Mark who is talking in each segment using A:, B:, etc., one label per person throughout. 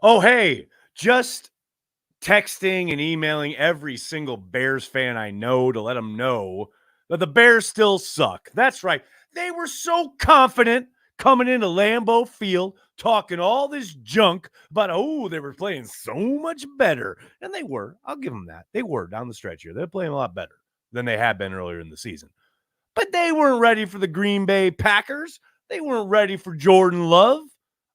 A: Oh, hey, just texting and emailing every single Bears fan I know to let them know that the Bears still suck. That's right. They were so confident coming into Lambeau Field, talking all this junk about, oh, they were playing so much better. And they were. I'll give them that. They were down the stretch here. They're playing a lot better than they had been earlier in the season. But they weren't ready for the Green Bay Packers. They weren't ready for Jordan Love.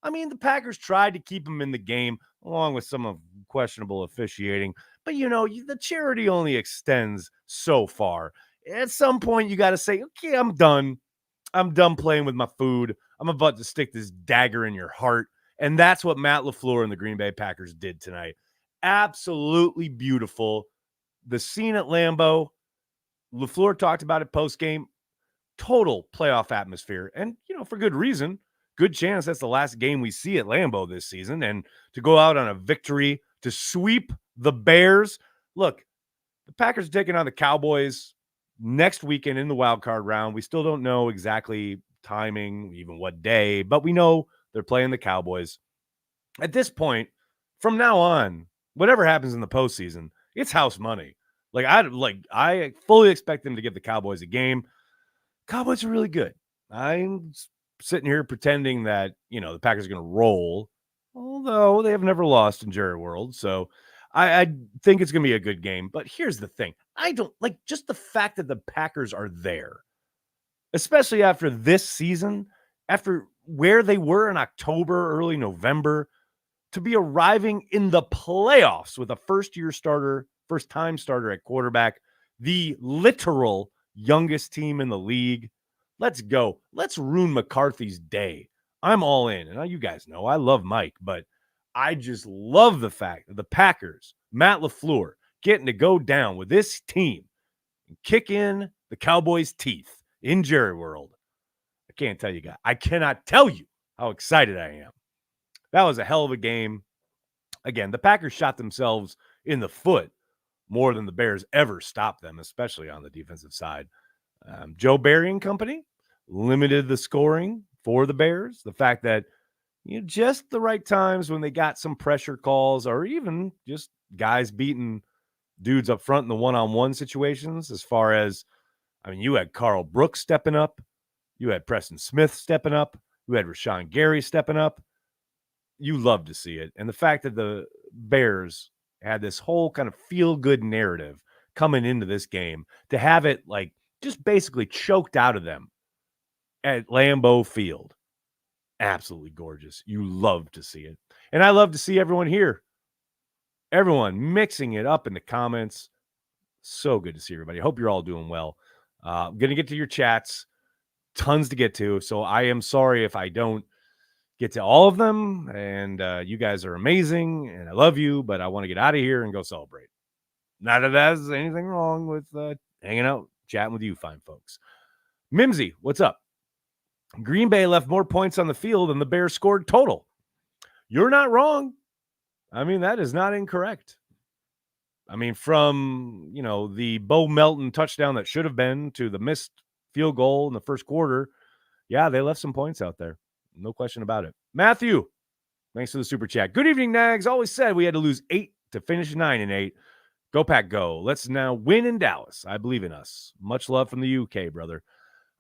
A: I mean, the Packers tried to keep him in the game, along with some of questionable officiating. But, the charity only extends so far. At some point, you got to say, okay, I'm done. I'm done playing with my food. I'm about to stick this dagger in your heart. And that's what Matt LaFleur and the Green Bay Packers did tonight. Absolutely beautiful. The scene at Lambeau, LaFleur talked about it post-game. Total playoff atmosphere. And, for good reason. Good chance that's the last game we see at Lambeau this season. And to go out on a victory, to sweep the Bears. Look, the Packers are taking on the Cowboys next weekend in the wild card round. We still don't know exactly timing, even what day, but we know they're playing the Cowboys. At this point, from now on, whatever happens in the postseason, it's house money. I fully expect them to give the Cowboys a game. Cowboys are really good. I'm sitting here pretending that, the Packers are going to roll, although they have never lost in Jerry World. So I think it's going to be a good game. But here's the thing. I don't like just the fact that the Packers are there, especially after this season, after where they were in October, early November, to be arriving in the playoffs with a first-time starter at quarterback, the literal youngest team in the league. Let's go. Let's ruin McCarthy's day. I'm all in. And you guys know I love Mike, but I just love the fact that the Packers, Matt LaFleur, getting to go down with this team and kick in the Cowboys' teeth in Jerry World. I can't tell you guys. I cannot tell you how excited I am. That was a hell of a game. Again, the Packers shot themselves in the foot more than the Bears ever stopped them, especially on the defensive side. Joe Barry and company limited the scoring for the Bears. The fact that just the right times when they got some pressure calls or even just guys beating dudes up front in the one-on-one situations, as far as, you had Carl Brooks stepping up. You had Preston Smith stepping up. You had Rashawn Gary stepping up. You love to see it. And the fact that the Bears had this whole kind of feel-good narrative coming into this game, to have it just basically choked out of them at Lambeau Field. Absolutely gorgeous. You love to see it. And I love to see everyone here. Everyone mixing it up in the comments. So good to see everybody. I hope you're all doing well. I'm going to get to your chats. Tons to get to. So I am sorry if I don't get to all of them. And you guys are amazing. And I love you. But I want to get out of here and go celebrate. Not that there's anything wrong with hanging out, chatting with you fine folks. Mimsy, what's up? Green Bay left more points on the field than the Bears scored total. You're not wrong. That is not incorrect. From, the Bo Melton touchdown that should have been to the missed field goal in the first quarter, yeah, they left some points out there. No question about it. Matthew, thanks for the super chat. Good evening, Nags. Always said we had to lose 8 to finish 9-8. Go Pack, go. Let's now win in Dallas. I believe in us. Much love from the UK, brother.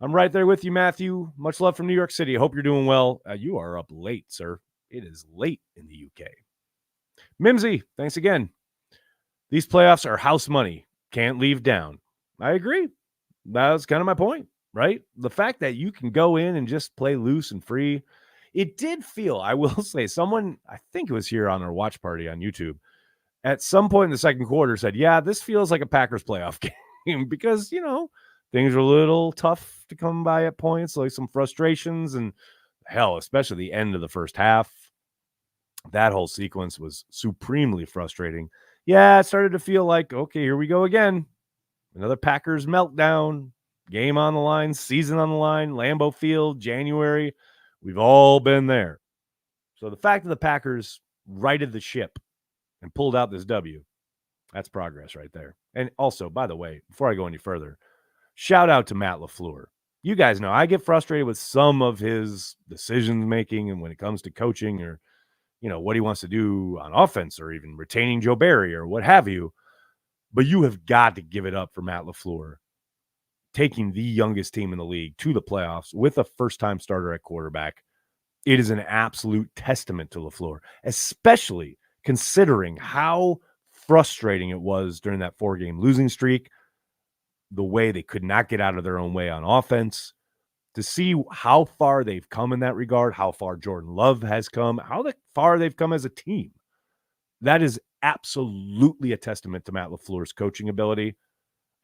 A: I'm right there with you, Matthew. Much love from New York City. I hope you're doing well. You are up late, sir. It is late in the UK. Mimsy, thanks again. These playoffs are house money. Can't leave down. I agree. That was kind of my point, right? The fact that you can go in and just play loose and free. It did feel, I will say, someone, I think it was here on our watch party on YouTube, at some point in the second quarter said, yeah, this feels like a Packers playoff game because, things are a little tough to come by at points, like some frustrations and hell, especially the end of the first half. That whole sequence was supremely frustrating. Yeah, it started to feel like, okay, here we go again. Another Packers meltdown, game on the line, season on the line, Lambeau Field, January. We've all been there. So the fact that the Packers righted the ship and pulled out this W, that's progress right there. And also, by the way, before I go any further, shout out to Matt LaFleur. You guys know I get frustrated with some of his decision making and when it comes to coaching or, what he wants to do on offense or even retaining Joe Barry or what have you. But you have got to give it up for Matt LaFleur taking the youngest team in the league to the playoffs with a first-time starter at quarterback. It is an absolute testament to LaFleur, especially considering how frustrating it was during that 4-game losing streak, the way they could not get out of their own way on offense. To see how far they've come in that regard, how far Jordan Love has come, how far they've come as a team. That is absolutely a testament to Matt LaFleur's coaching ability.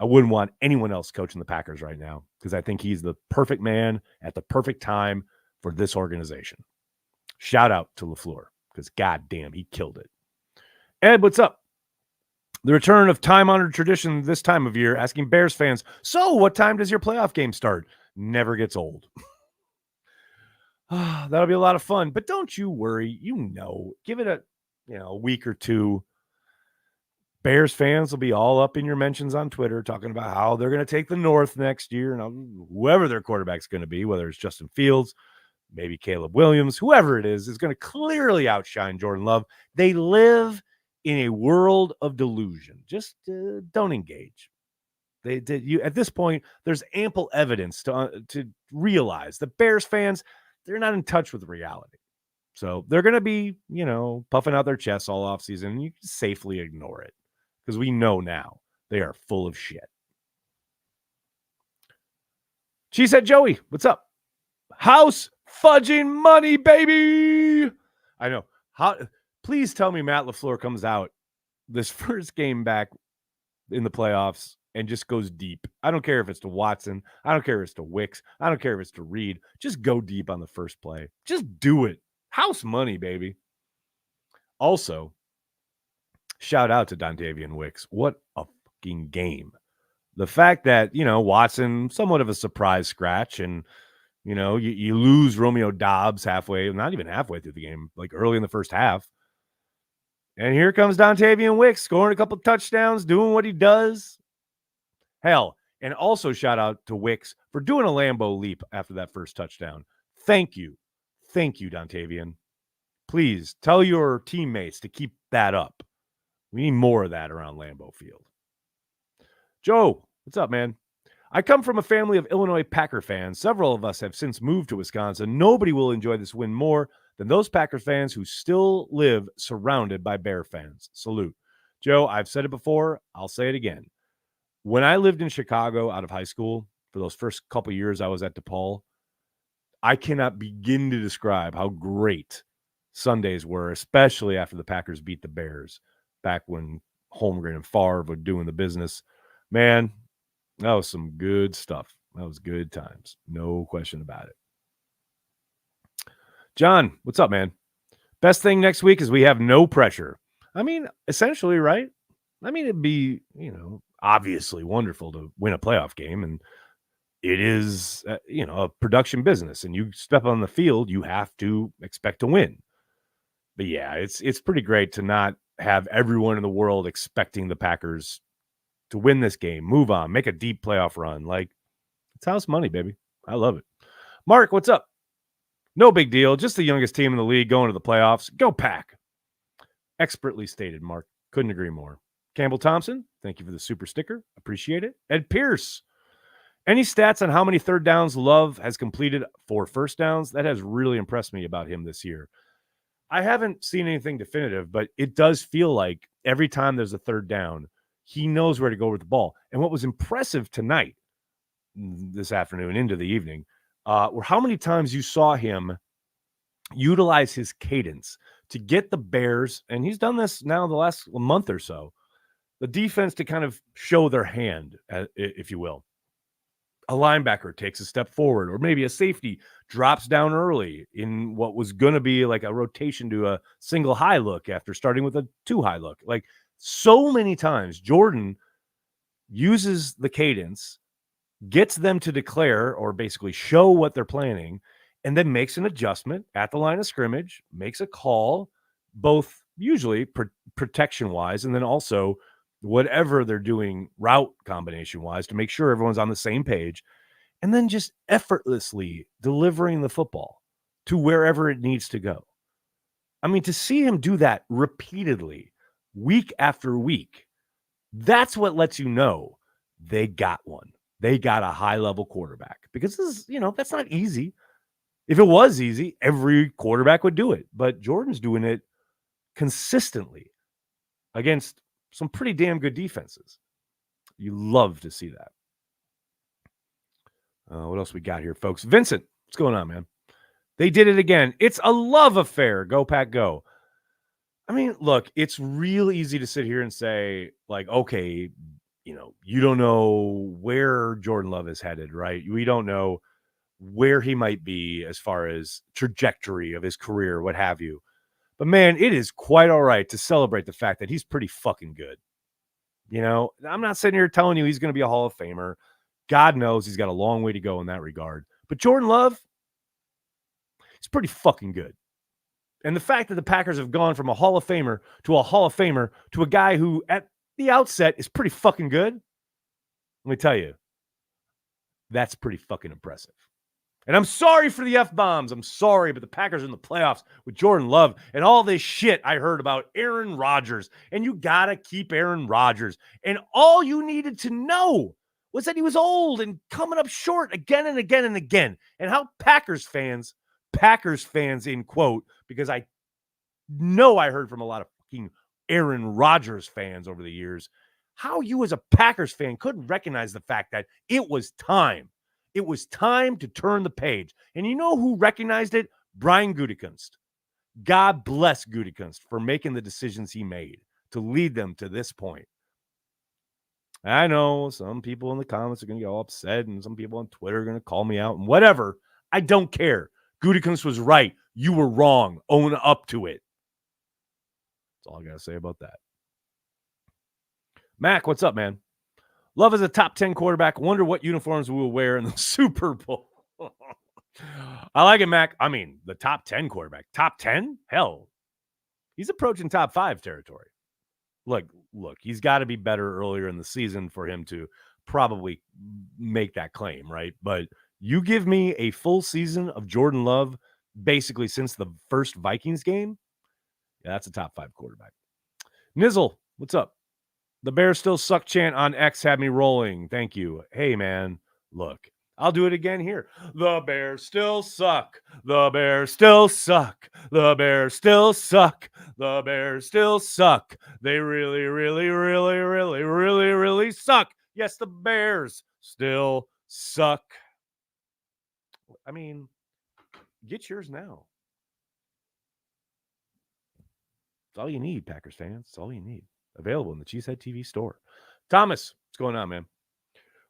A: I wouldn't want anyone else coaching the Packers right now because I think he's the perfect man at the perfect time for this organization. Shout out to LaFleur because goddamn, he killed it. Ed, what's up? The return of time-honored tradition this time of year, asking Bears fans, so what time does your playoff game start? Never gets old. That'll be a lot of fun, but don't you worry. Give it a week or two. Bears fans will be all up in your mentions on Twitter talking about how they're going to take the North next year and whoever their quarterback's going to be, whether it's Justin Fields, maybe Caleb Williams, whoever it is going to clearly outshine Jordan Love. They live in a world of delusion. Just don't engage. At this point, there's ample evidence to realize the Bears fans, they're not in touch with reality. So they're going to be, puffing out their chests all offseason, and you can safely ignore it because we know now they are full of shit. She said, Joey, what's up? House fudging money, baby. I know. Please tell me Matt LaFleur comes out this first game back in the playoffs and just goes deep. I don't care if it's to Watson. I don't care if it's to Wicks. I don't care if it's to Reed. Just go deep on the first play. Just do it. House money, baby. Also, shout out to Dontavian Wicks. What a fucking game. The fact that, Watson, somewhat of a surprise scratch, and, you lose Romeo Dobbs halfway, not even halfway through the game, like early in the first half. And here comes Dontavian Wicks scoring a couple touchdowns, doing what he does. Hell, and also shout out to Wicks for doing a Lambeau leap after that first touchdown. Thank you. Thank you, Dontavian. Please tell your teammates to keep that up. We need more of that around Lambeau Field. Joe, what's up, man? I come from a family of Illinois Packer fans. Several of us have since moved to Wisconsin. Nobody will enjoy this win more than those Packer fans who still live surrounded by Bear fans. Salute. Joe, I've said it before. I'll say it again. When I lived in Chicago out of high school, for those first couple years I was at DePaul, I cannot begin to describe how great Sundays were, especially after the Packers beat the Bears back when Holmgren and Favre were doing the business. Man, that was some good stuff. That was good times. No question about it. John, what's up, man? Best thing next week is we have no pressure. I mean, essentially, right? I mean, it'd be, obviously wonderful to win a playoff game, and it is, a production business, and you step on the field, you have to expect to win. But yeah, it's pretty great to not have everyone in the world expecting the Packers to win this game, move on, make a deep playoff run. Like, it's house money, baby. I love it. Mark, what's up? No big deal. Just the youngest team in the league going to the playoffs. Go Pack. Expertly stated, Mark. Couldn't agree more. Campbell Thompson, thank you for the super sticker. Appreciate it. Ed Pierce. Any stats on how many third downs Love has completed for first downs? That has really impressed me about him this year. I haven't seen anything definitive, but it does feel like every time there's a third down, he knows where to go with the ball. And what was impressive tonight, this afternoon into the evening, were how many times you saw him utilize his cadence to get the Bears, and he's done this now the last month or so, the defense to kind of show their hand, if you will. A linebacker takes a step forward, or maybe a safety drops down early in what was going to be like a rotation to a single high look after starting with a two high look. Like, so many times Jordan uses the cadence, gets them to declare or basically show what they're planning, and then makes an adjustment at the line of scrimmage, makes a call, both usually protection-wise and then also whatever they're doing route combination-wise to make sure everyone's on the same page, and then just effortlessly delivering the football to wherever it needs to go. I mean, to see him do that repeatedly, week after week, that's what lets you know they got one. They got a high-level quarterback because this is, that's not easy. If it was easy, every quarterback would do it. But Jordan's doing it consistently against some pretty damn good defenses. You love to see that. What else we got here, folks? Vincent, what's going on, man? They did it again. It's a love affair. Go, Pack, go. I mean, look, it's real easy to sit here and say, like, okay, you don't know where Jordan Love is headed, right? We don't know where he might be as far as trajectory of his career, what have you. But man, it is quite all right to celebrate the fact that he's pretty fucking good. I'm not sitting here telling you he's going to be a Hall of Famer. God knows he's got a long way to go in that regard. But Jordan Love, he's pretty fucking good. And the fact that the Packers have gone from a Hall of Famer to a guy who at the outset is pretty fucking good, let me tell you, that's pretty fucking impressive. And I'm sorry for the F-bombs. I'm sorry, but the Packers are in the playoffs with Jordan Love and all this shit I heard about Aaron Rodgers. And you got to keep Aaron Rodgers. And all you needed to know was that he was old and coming up short again and again and again. And how Packers fans in quote, because I know I heard from a lot of fucking Aaron Rodgers fans over the years, how you as a Packers fan couldn't recognize the fact that it was time. It was time to turn the page. And you know who recognized it? Brian Gutekunst. God bless Gutekunst for making the decisions he made to lead them to this point. I know some people in the comments are going to get all upset and some people on Twitter are going to call me out and whatever. I don't care. Gutekunst was right. You were wrong. Own up to it. That's all I got to say about that. Mac, what's up, man? Love is a top 10 quarterback. Wonder what uniforms we will wear in the Super Bowl. I like it, Mac. I mean, the top 10 quarterback. Top 10? Hell, he's approaching top 5 territory. Look, he's got to be better earlier in the season for him to probably make that claim, right? But you give me a full season of Jordan Love basically since the first Vikings game, yeah, that's a top 5 quarterback. Nizzle, what's up? The Bears still suck chant on X had me rolling. Thank you. Hey, man, look, I'll do it again here. The Bears still suck. The Bears still suck. The Bears still suck. The Bears still suck. They really, really, really, really, really, really suck. Yes, the Bears still suck. I mean, get yours now. It's all you need, Packers fans. It's all you need. Available in the Cheesehead TV store. Thomas, what's going on, man?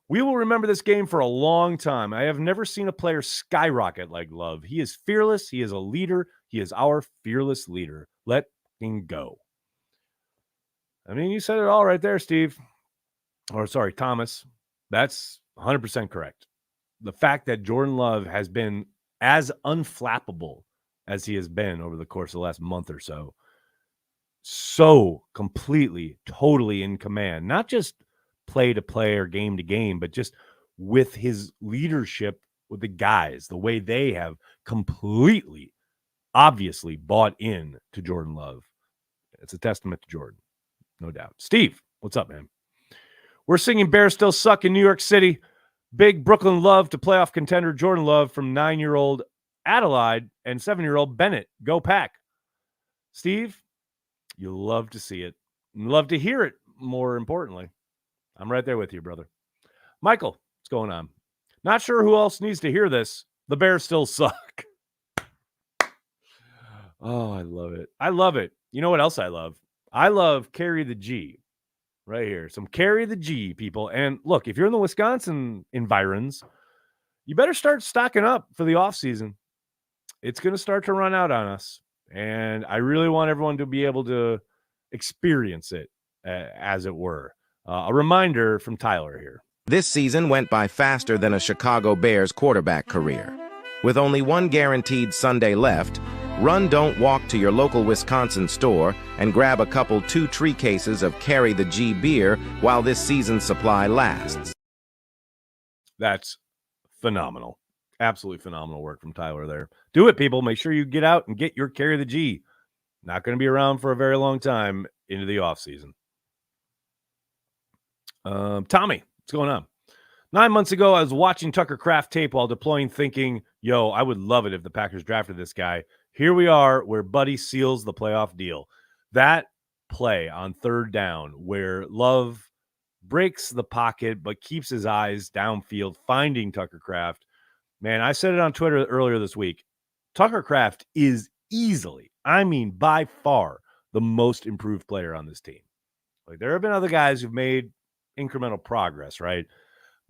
A: We will remember this game for a long time. I have never seen a player skyrocket like Love. He is fearless. He is a leader. He is our fearless leader. Let him go. I mean, you said it all right there, Steve. Or sorry, Thomas. That's 100% correct. The fact that Jordan Love has been as unflappable as he has been over the course of the last month or so completely, totally in command, not just play to play or game to game, but just with his leadership with the guys, the way they have completely, obviously bought in to Jordan Love. It's a testament to Jordan, no doubt. Steve, what's up, man? We're singing Bears Still Suck in New York City. Big Brooklyn love to playoff contender Jordan Love from 9-year-old Adelaide and 7-year-old Bennett. Go Pack. Steve, you love to see it. Love to hear it, more importantly. I'm right there with you, brother. Michael, what's going on? Not sure who else needs to hear this. The Bears still suck. Oh, I love it. I love it. You know what else I love? I love Carry the G right here. Some Carry the G, people. And look, if you're in the Wisconsin environs, you better start stocking up for the offseason. It's going to start to run out on us. And I really want everyone to be able to experience it, as it were. A reminder from Tyler here.
B: This season went by faster than a Chicago Bears quarterback career. With only one guaranteed Sunday left, run, don't walk to your local Wisconsin store and grab a couple 2 tree cases of Carry the G beer while this season's supply lasts.
A: That's phenomenal. Absolutely phenomenal work from Tyler there. Do it, people. Make sure you get out and get your Carry the G. Not going to be around for a very long time into the offseason. Tommy, what's going on? 9 months ago, I was watching Tucker Kraft tape while deploying, thinking, yo, I would love it if the Packers drafted this guy. Here we are, where Buddy seals the playoff deal. That play on third down, where Love breaks the pocket but keeps his eyes downfield, finding Tucker Kraft. Man, I said it on Twitter earlier this week. Tucker Kraft is easily, I mean, by far, the most improved player on this team. Like, there have been other guys who've made incremental progress, right?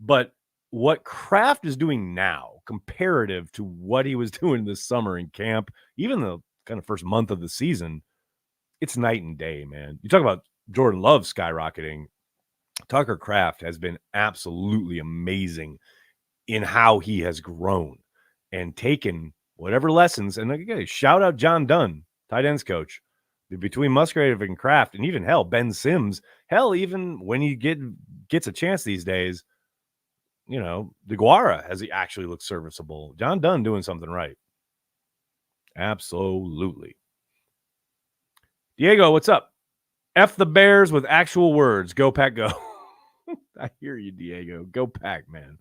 A: But what Kraft is doing now, comparative to what he was doing this summer in camp, even the kind of first month of the season, it's night and day, man. You talk about Jordan Love skyrocketing. Tucker Kraft has been absolutely amazing in how he has grown and taken whatever lessons. And again, shout out John Dunn, tight ends coach, between Musgrave and Kraft, and even Ben Sims. Even when he gets a chance these days, DeGuara has he actually looked serviceable. John Dunn doing something right. Absolutely. Diego, what's up? F the Bears with actual words. Go Pack, go. I hear you, Diego. Go Pack, man.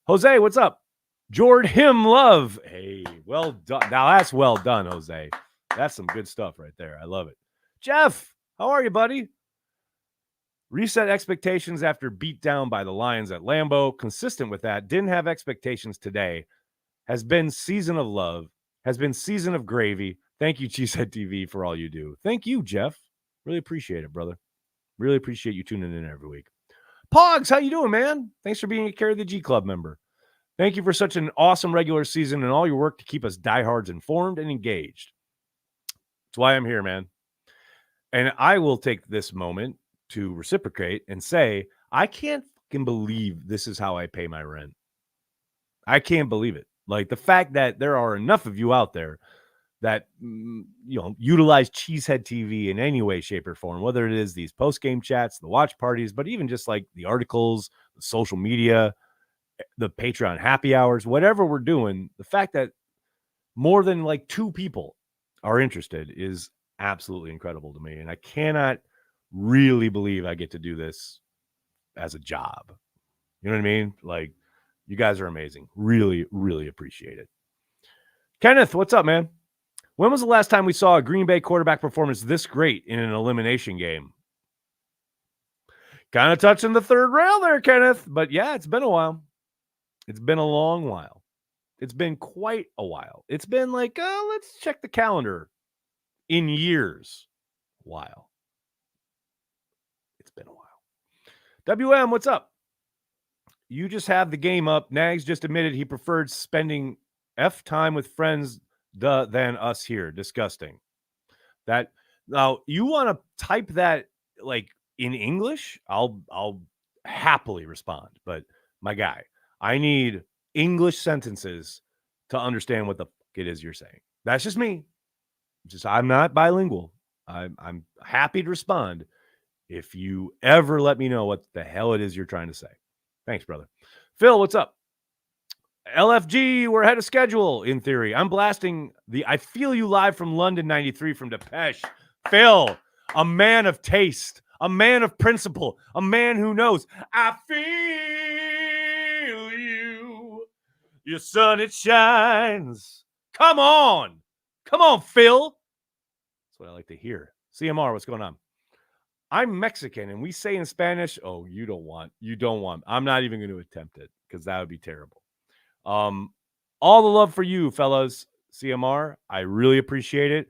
A: Jose, what's up? Jord him love. Hey, well done. Now that's well done, Jose. That's some good stuff right there. I love it. Jeff, how are you, buddy? Reset expectations after beat down by the Lions at Lambeau. Consistent with that. Didn't have expectations today. Has been season of love. Has been season of gravy. Thank you, Cheesehead TV, for all you do. Thank you, Jeff. Really appreciate it, brother. Really appreciate you tuning in every week. Pogs, how you doing, man? Thanks for being a Carry the G Club member. Thank you for such an awesome regular season and all your work to keep us diehards informed and engaged. That's why I'm here, man. And I will take this moment to reciprocate and say, I can't fucking believe this is how I pay my rent. I can't believe it. Like, the fact that there are enough of you out there that, utilize Cheesehead TV in any way, shape, or form, whether it is these post-game chats, the watch parties, but even just like the articles, the social media, the Patreon happy hours, whatever we're doing, the fact that more than like 2 people are interested is absolutely incredible to me. And I cannot really believe I get to do this as a job. You know what I mean? Like, you guys are amazing. Really, really appreciate it. Kenneth, what's up, man? When was the last time we saw a Green Bay quarterback performance this great in an elimination game? Kind of touching the third rail there, Kenneth. But yeah, it's been a while. It's been a long while. It's been quite a while. It's been like, let's check the calendar. In years. While. It's been a while. WM, what's up? You just have the game up. Nags just admitted he preferred spending F time with friends than us here. Disgusting. That now you want to type that like in English? I'll happily respond. But my guy, I need English sentences to understand what the fuck it is you're saying. That's just me. I'm not bilingual. I'm happy to respond if you ever let me know what the hell it is you're trying to say. Thanks, brother. Phil, what's up? LFG, we're ahead of schedule, in theory. I'm blasting the I Feel You Live from London 93 from Depeche. Phil, a man of taste, a man of principle, a man who knows. I feel you. Your sun, it shines. Come on. Come on, Phil. That's what I like to hear. CMR, what's going on? I'm Mexican, and we say in Spanish, oh, you don't want. I'm not even going to attempt it because that would be terrible. All the love for you, fellas. CMR, I really appreciate it.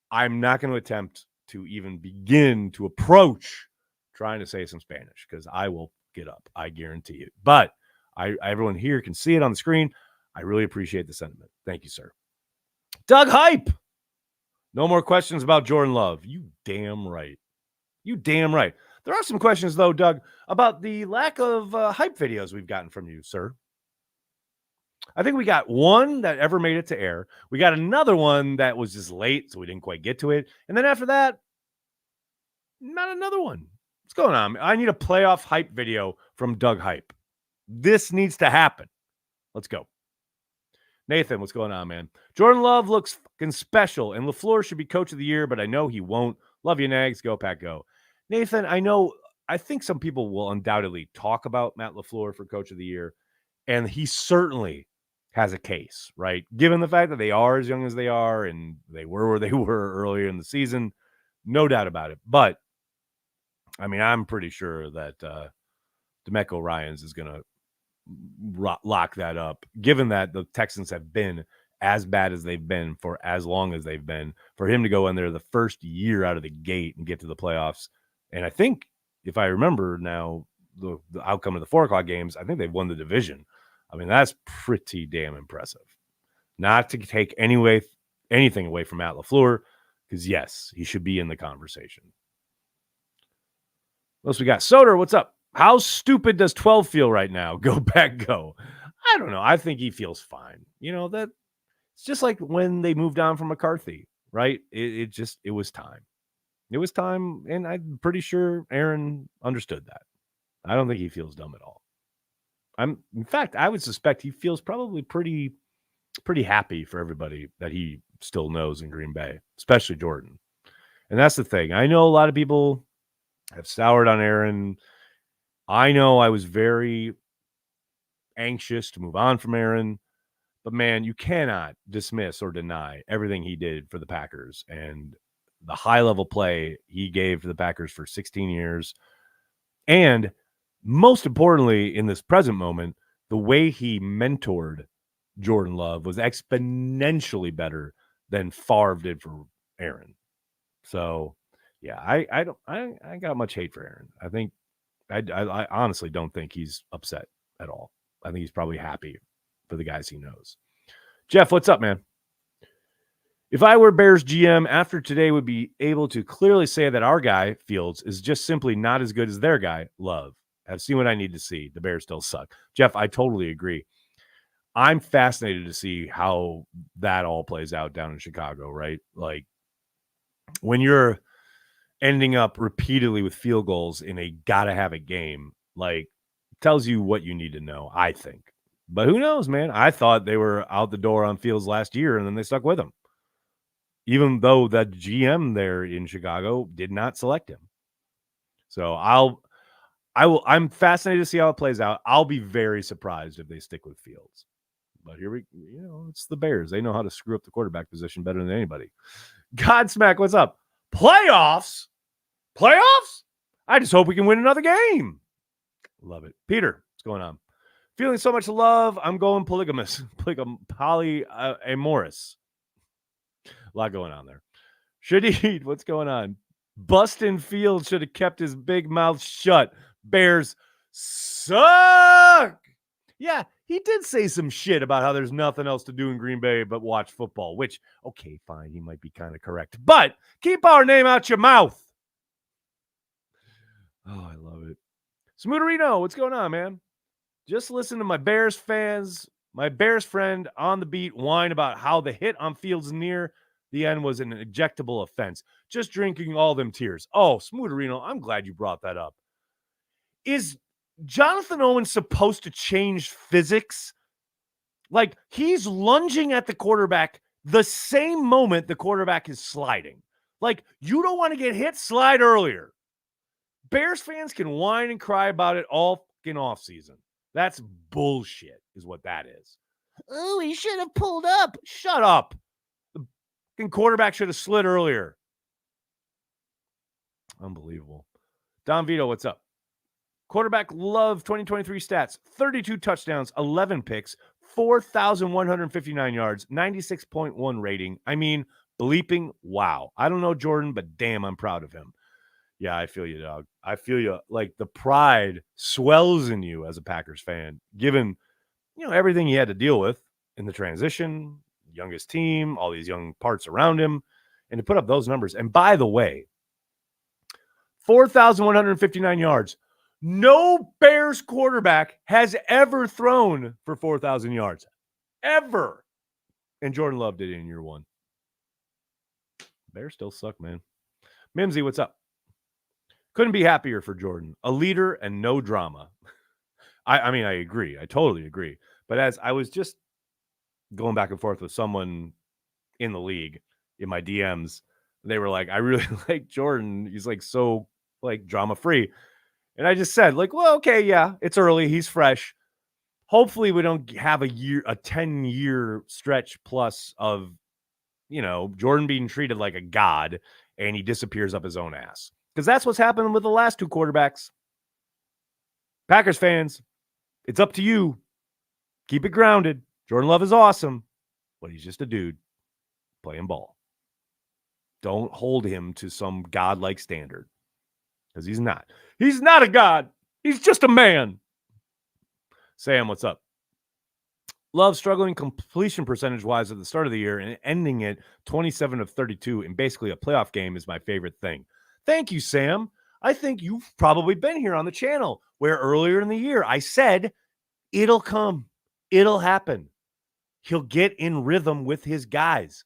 A: I'm not going to attempt to even begin to approach trying to say some Spanish because I will get up. I guarantee it. But everyone here can see it on the screen. I really appreciate the sentiment. Thank you, sir. Doug Hype. No more questions about Jordan Love. You damn right. You damn right. There are some questions, though, Doug, about the lack of hype videos we've gotten from you, sir. I think we got one that ever made it to air. We got another one that was just late, so we didn't quite get to it. And then after that, not another one. What's going on? I need a playoff hype video from Doug Hype. This needs to happen. Let's go. Nathan, what's going on, man? Jordan Love looks fucking special, and LaFleur should be coach of the year, but I know he won't. Love you, Nags. Go, Pack, go. Nathan, I think some people will undoubtedly talk about Matt LaFleur for coach of the year, and he certainly has a case, right? Given the fact that they are as young as they are and they were where they were earlier in the season, no doubt about it. But, I mean, I'm pretty sure that DeMeco Ryans is going to lock that up, given that the Texans have been as bad as they've been for as long as they've been. For him to go in there the first year out of the gate and get to the playoffs, and I think, if I remember now, the outcome of the 4 o'clock games, I think they've won the division. I mean, that's pretty damn impressive. Not to take anything away from Matt LaFleur, because yes, he should be in the conversation. What else we got? Soder, what's up? How stupid does 12 feel right now? Go back, go. I don't know. I think he feels fine. That it's just like when they moved on from McCarthy, right? It was time. It was time, and I'm pretty sure Aaron understood that. I don't think he feels dumb at all. In fact, I would suspect he feels probably pretty happy for everybody that he still knows in Green Bay, especially Jordan. And that's the thing. I know a lot of people have soured on Aaron. I know I was very anxious to move on from Aaron, but man, you cannot dismiss or deny everything he did for the Packers and the high-level play he gave to the Packers for 16 years. And most importantly, in this present moment, the way he mentored Jordan Love was exponentially better than Favre did for Aaron. So, yeah, I got much hate for Aaron. I think I honestly don't think he's upset at all. I think he's probably happy for the guys he knows. Jeff, what's up, man? If I were Bears GM after today, would be able to clearly say that our guy, Fields, is just simply not as good as their guy, Love. I've seen what I need to see. The Bears still suck. Jeff, I totally agree. I'm fascinated to see how that all plays out down in Chicago, right? Like, when you're ending up repeatedly with field goals in a gotta-have-it game, like, tells you what you need to know, I think. But who knows, man? I thought they were out the door on Fields last year, and then they stuck with him, even though the GM there in Chicago did not select him. So I'm fascinated to see how it plays out. I'll be very surprised if they stick with Fields. But it's the Bears. They know how to screw up the quarterback position better than anybody. Godsmack, what's up? Playoffs? I just hope we can win another game. Love it. Peter, what's going on? Feeling so much love, I'm going polygamous. Polyamorous. A lot going on there. Shadid, what's going on? Bustin Field should have kept his big mouth shut. Bears suck. Yeah, he did say some shit about how there's nothing else to do in Green Bay but watch football, which, okay, fine, he might be kind of correct. But keep our name out your mouth. Oh, I love it. Smooterino, what's going on, man? Just listen to my Bears fans, my Bears friend on the beat whine about how the hit on Fields near the end was an ejectable offense. Just drinking all them tears. Oh, Smooterino, I'm glad you brought that up. Is Jonathan Owens supposed to change physics? Like, he's lunging at the quarterback the same moment the quarterback is sliding. Like, you don't want to get hit, slide earlier. Bears fans can whine and cry about it all fucking offseason. That's bullshit, is what that is. Oh, he should have pulled up. Shut up. The fucking quarterback should have slid earlier. Unbelievable. Don Vito, what's up? Quarterback Love 2023 stats: 32 touchdowns, 11 picks, 4,159 yards, 96.1 rating. I mean, bleeping wow. I don't know Jordan, but damn, I'm proud of him. Yeah, I feel you, dog. I feel you. Like, the pride swells in you as a Packers fan, given, everything he had to deal with in the transition, youngest team, all these young parts around him, and to put up those numbers. And by the way, 4,159 yards. No Bears quarterback has ever thrown for 4,000 yards. Ever. And Jordan Love did it in year one. Bears still suck, man. Mimsy, what's up? Couldn't be happier for Jordan. A leader and no drama. I mean, I agree. I totally agree. But as I was just going back and forth with someone in the league in my DMs. They were like, I really like Jordan. He's like so like drama free. And I just said, like, well, okay, yeah, it's early. He's fresh. Hopefully we don't have a 10-year stretch plus of, Jordan being treated like a god and he disappears up his own ass. Because that's what's happened with the last two quarterbacks. Packers fans, it's up to you. Keep it grounded. Jordan Love is awesome, but he's just a dude playing ball. Don't hold him to some godlike standard because he's not. He's not a god. He's just a man. Sam, what's up? Love struggling completion percentage-wise at the start of the year and ending it 27 of 32 in basically a playoff game is my favorite thing. Thank you, Sam. I think you've probably been here on the channel where earlier in the year I said, it'll come. It'll happen. He'll get in rhythm with his guys.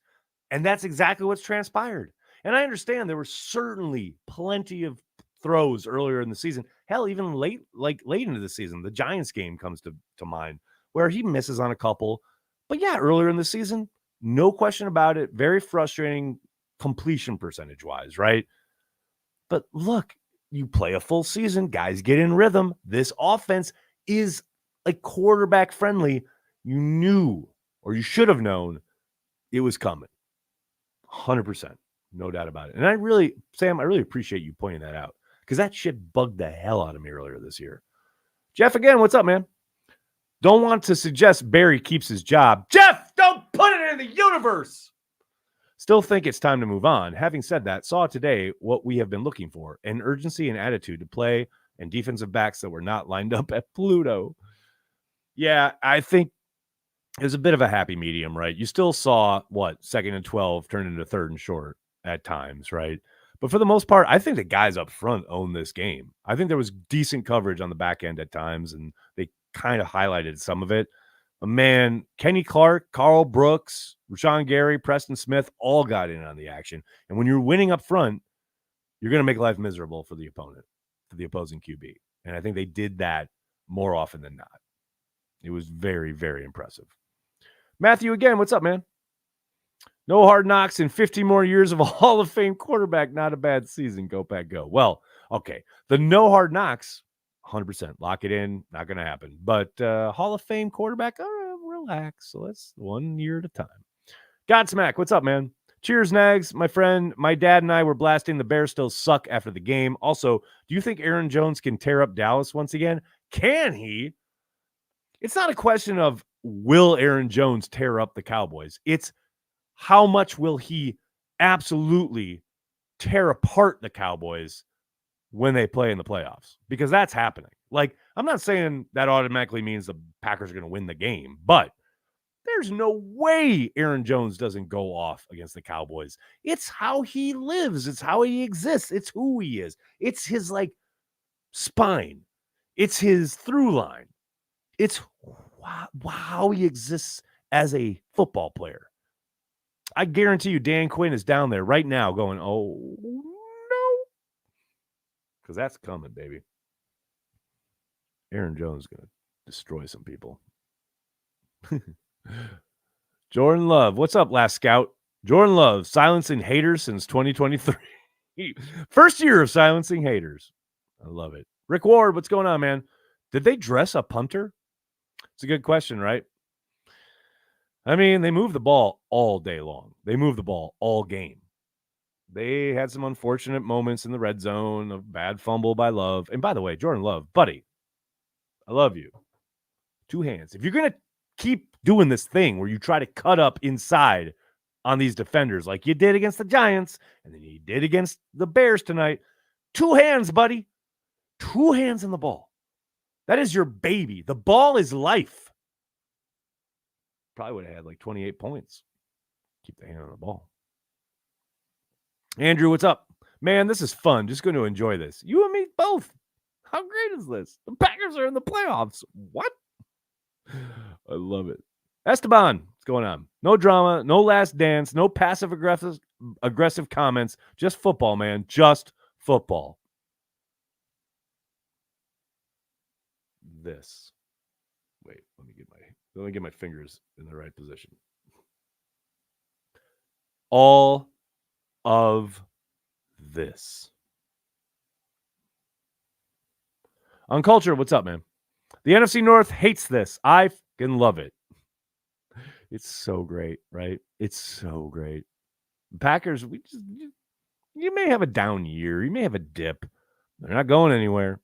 A: And that's exactly what's transpired. And I understand there were certainly plenty of throws earlier in the season. Hell, even late into the season, the Giants game comes to mind where he misses on a couple. But yeah, earlier in the season, no question about it. Very frustrating completion percentage-wise, right? But look, you play a full season, guys get in rhythm. This offense is like quarterback friendly. You knew, or you should have known, it was coming. 100%. No doubt about it. And Sam, I really appreciate you pointing that out because that shit bugged the hell out of me earlier this year. Jeff, again, what's up, man? Don't want to suggest Barry keeps his job. Jeff, don't put it in the universe. Still think it's time to move on. Having said that, saw today what we have been looking for, an urgency and attitude to play and defensive backs that were not lined up at Pluto. Yeah, I think it was a bit of a happy medium, right? You still saw, 2nd and 12 turn into 3rd and short at times, right? But for the most part, I think the guys up front owned this game. I think there was decent coverage on the back end at times, and they kind of highlighted some of it. But man, Kenny Clark, Carl Brooks, Rashawn Gary, Preston Smith all got in on the action. And when you're winning up front, you're going to make life miserable for the opponent, for the opposing QB. And I think they did that more often than not. It was very, very impressive. Matthew, again, what's up, man? No hard knocks in 50 more years of a Hall of Fame quarterback. Not a bad season. Go, Pack, go. Well, okay. The no hard knocks, 100%. Lock it in. Not going to happen. But Hall of Fame quarterback, relax. So that's 1 year at a time. Godsmack, what's up, man? Cheers, Nags. My friend, my dad and I were blasting the Bears still suck after the game. Also, do you think Aaron Jones can tear up Dallas once again? Can he? It's not a question of will Aaron Jones tear up the Cowboys. It's how much will he absolutely tear apart the Cowboys when they play in the playoffs? Because that's happening. Like, I'm not saying that automatically means the Packers are going to win the game, but there's no way Aaron Jones doesn't go off against the Cowboys. It's how he lives. It's how he exists. It's who he is. It's his, spine. It's his through line. It's how he exists as a football player. I guarantee you Dan Quinn is down there right now going, oh, no. Because that's coming, baby. Aaron Jones is going to destroy some people. Jordan Love. What's up, last scout? Jordan Love, silencing haters since 2023. First year of silencing haters. I love it. Rick Ward, what's going on, man? Did they dress a punter? It's a good question, right? I mean, they moved the ball all day long. They moved the ball all game. They had some unfortunate moments in the red zone, a bad fumble by Love. And by the way, Jordan Love, buddy, I love you. 2 hands. If you're going to keep doing this thing where you try to cut up inside on these defenders like you did against the Giants and then you did against the Bears tonight, 2 hands, buddy. 2 hands on the ball. That is your baby. The ball is life. Probably would have had 28 points. Keep the hand on the ball. Andrew, what's up? Man, this is fun. Just going to enjoy this. You and me both. How great is this? The Packers are in the playoffs. What? I love it. Esteban, what's going on? No drama, no last dance, no passive aggressive comments. Just football, man. Just football. This. Wait, let me get Let me get my fingers in the right position. All of this. On culture, what's up, man? The NFC North hates this. I fucking love it. It's so great, right? It's so great. Packers, you may have a down year. You may have a dip. They're not going anywhere.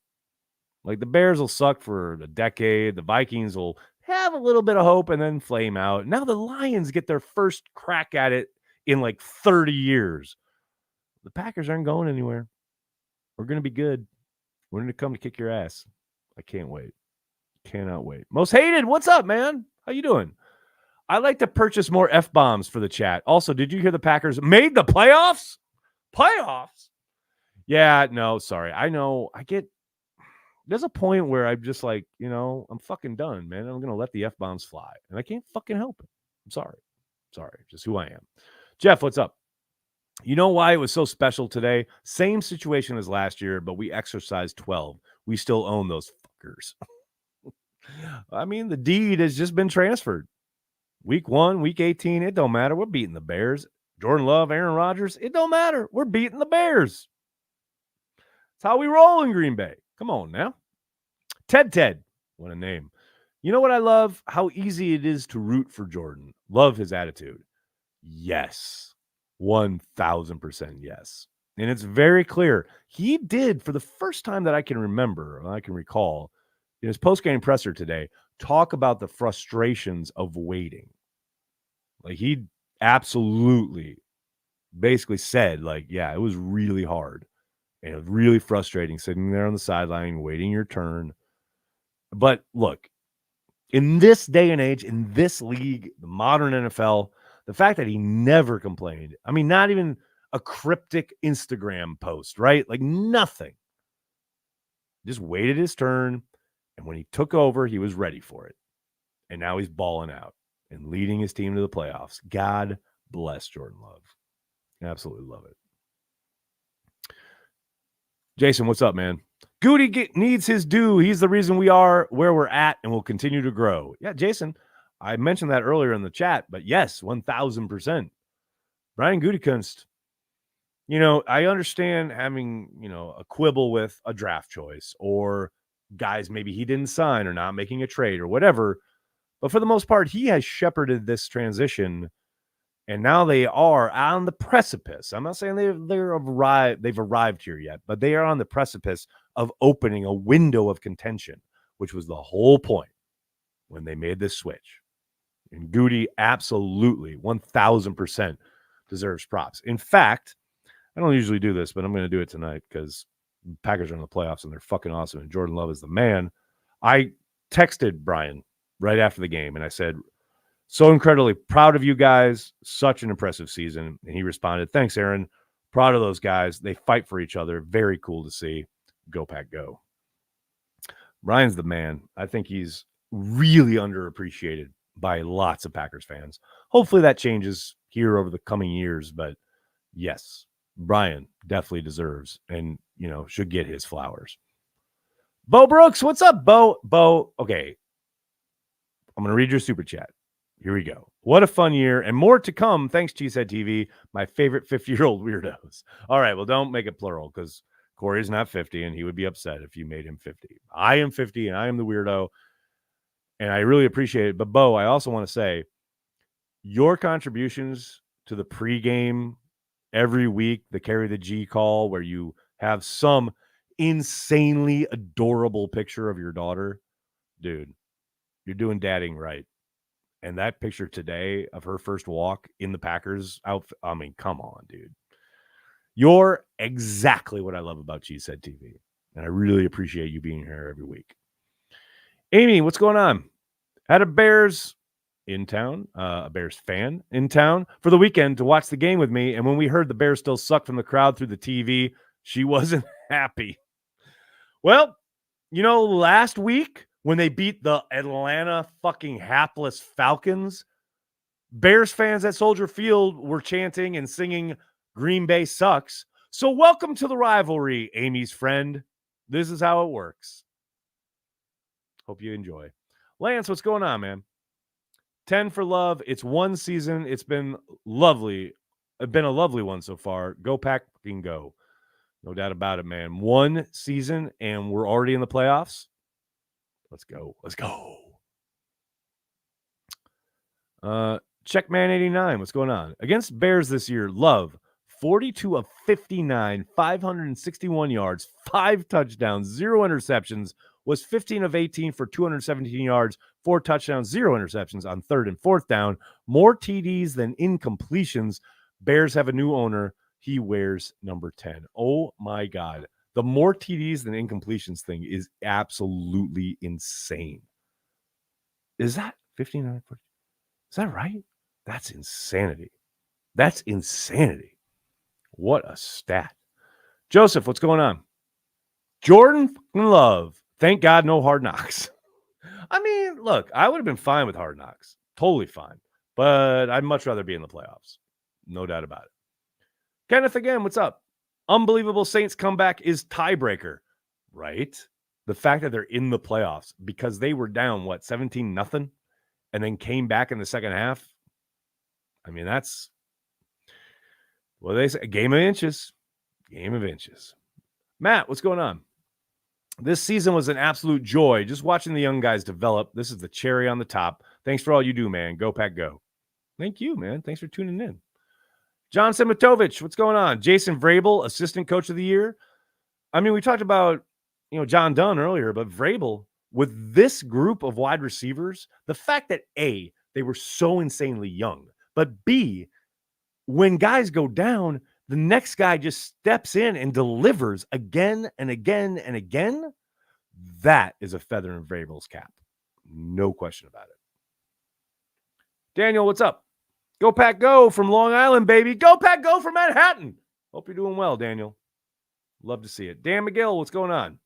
A: Like the Bears will suck for a decade. The Vikings will have a little bit of hope and then flame out. Now the Lions get their first crack at it in like 30 years. The Packers aren't going anywhere. We're going to be good. We're going to come to kick your ass. I can't wait. Cannot wait. Most hated, what's up, man? How you doing? I like to purchase more F-bombs for the chat. Also, did you hear the Packers made the playoffs? Playoffs? Yeah, no, sorry. I know. There's a point where I'm just like, I'm fucking done, man. I'm going to let the F-bombs fly. And I can't fucking help it. I'm sorry. Just who I am. Jeff, what's up? You know why it was so special today? Same situation as last year, but we exercised 12. We still own those fuckers. I mean, the deed has just been transferred. Week 1, week 18, it don't matter. We're beating the Bears. Jordan Love, Aaron Rodgers, it don't matter. We're beating the Bears. That's how we roll in Green Bay. Come on now. Ted, what a name. You know what I love? How easy it is to root for Jordan. Love his attitude. Yes. 1,000% yes. And it's very clear. He did, for the first time that I can remember, I can recall, in his post-game presser today, talk about the frustrations of waiting. Like he absolutely basically said, like, yeah, it was really hard. And it was really frustrating sitting there on the sideline, waiting your turn. But look, in this day and age, in this league, the modern NFL, the fact that he never complained, I mean, not even a cryptic Instagram post, right? Like nothing. Just waited his turn. And when he took over, he was ready for it. And now he's balling out and leading his team to the playoffs. God bless Jordan Love. Absolutely love it. Jason, what's up, man? Goody needs his due. He's the reason we are where we're at and will continue to grow. Yeah, Jason, I mentioned that earlier in the chat, but yes, 1,000%. Brian Gutekunst, I understand having, a quibble with a draft choice or guys maybe he didn't sign or not making a trade or whatever. But for the most part, he has shepherded this transition, and now they are on the precipice. I'm not saying they've arrived here yet, but they are on the precipice of opening a window of contention, which was the whole point when they made this switch. And Goody absolutely 1,000% deserves props. In fact, I don't usually do this, but I'm going to do it tonight because Packers are in the playoffs and they're fucking awesome. And Jordan Love is the man. I texted Brian right after the game and I said, so incredibly proud of you guys. Such an impressive season. And he responded, thanks, Aaron. Proud of those guys. They fight for each other. Very cool to see. Go Pack, go. Brian's the man. I think he's really underappreciated by lots of Packers fans. Hopefully that changes here over the coming years. But yes, Brian definitely deserves and, should get his flowers. Bo Brooks, what's up, Bo? Bo, okay. I'm going to read your super chat. Here we go. What a fun year and more to come. Thanks, Cheesehead TV, my favorite 50-year-old weirdos. All right, well, don't make it plural because Corey's not 50 and he would be upset if you made him 50. I am 50 and I am the weirdo and I really appreciate it. But, Bo, I also want to say your contributions to the pregame every week, the Carry the G call where you have some insanely adorable picture of your daughter. Dude, you're doing dadding right. And that picture today of her first walk in the Packers outfit, I mean, come on, dude. You're exactly what I love about Cheesehead TV. And I really appreciate you being here every week. Amy, what's going on? Had a Bears in town, a Bears fan in town for the weekend to watch the game with me. And when we heard the Bears still suck from the crowd through the TV, she wasn't happy. Well, last week when they beat the Atlanta fucking hapless Falcons, Bears fans at Soldier Field were chanting and singing Green Bay sucks. So welcome to the rivalry, Amy's friend. This is how it works. Hope you enjoy. Lance, what's going on, man? 10 for Love. It's one season. It's been lovely. It's been a lovely one so far. Go Pack and go. No doubt about it, man. One season, and we're already in the playoffs. Let's go. Let's go. Checkman89, what's going on? Against Bears this year, Love, 42 of 59, 561 yards, 5 touchdowns, 0 interceptions, was 15 of 18 for 217 yards, 4 touchdowns, 0 interceptions on 3rd and 4th down, more TDs than incompletions. Bears have a new owner. He wears number 10. Oh, my God. The more TDs than incompletions thing is absolutely insane. Is that 59? Is that right? That's insanity. That's insanity. What a stat. Joseph, what's going on? Jordan Love. Thank God no Hard Knocks. I mean, look, I would have been fine with Hard Knocks. Totally fine. But I'd much rather be in the playoffs. No doubt about it. Kenneth again, what's up? Unbelievable Saints comeback is tiebreaker, right? The fact that they're in the playoffs because they were down, 17-0, and then came back in the second half. I mean, that's what they say, a game of inches. Game of inches. Matt, what's going on? This season was an absolute joy. Just watching the young guys develop. This is the cherry on the top. Thanks for all you do, man. Go Pack Go. Thank you, man. Thanks for tuning in. John Simitovich, what's going on? Jason Vrabel, assistant coach of the year. I mean, we talked about, John Dunn earlier, but Vrabel, with this group of wide receivers, the fact that A, they were so insanely young, but B, when guys go down, the next guy just steps in and delivers again and again and again. That is a feather in Vrabel's cap. No question about it. Daniel, what's up? Go Pack Go from Long Island, baby. Go Pack Go from Manhattan. Hope you're doing well, Daniel. Love to see it. Dan McGill, what's going on?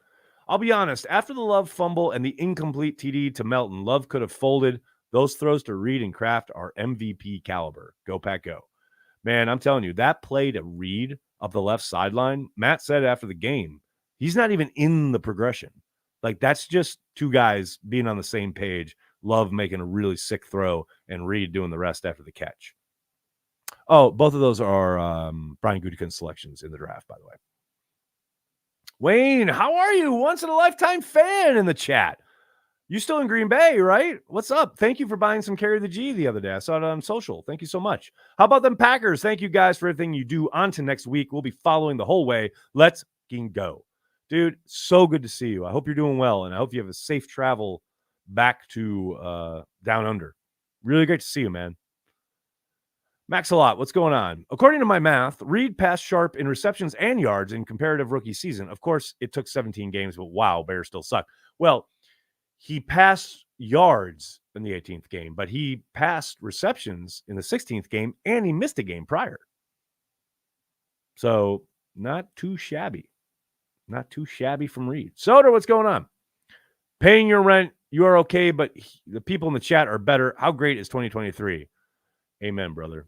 A: I'll be honest. After the Love fumble and the incomplete TD to Melton, Love could have folded. Those throws to Reed and Kraft are MVP caliber. Go Pack Go. Man, I'm telling you, that play to Reed up the left sideline, Matt said after the game, he's not even in the progression. Like, that's just two guys being on the same page. Love making a really sick throw and Reed doing the rest after the catch. Oh, both of those are Brian Gutekunst selections in the draft, by the way. Wayne, how are you? Once in a lifetime fan in the chat. You still in Green Bay, right? What's up? Thank you for buying some Carry the G the other day. I saw it on social. Thank you so much. How about them Packers? Thank you guys for everything you do. On to next week. We'll be following the whole way. Let's go. Dude, so good to see you. I hope you're doing well, and I hope you have a safe travel back to Down Under. Really great to see you, man. Max a lot. What's going on? According to my math, Reed passed Sharp in receptions and yards in comparative rookie season. Of course, it took 17 games, but wow, Bears still suck. Well, he passed yards in the 18th game, but he passed receptions in the 16th game, and he missed a game prior. So not too shabby. Not too shabby from Reed. Soder, what's going on? Paying your rent, you are okay, but the people in the chat are better. How great is 2023? Amen, brother.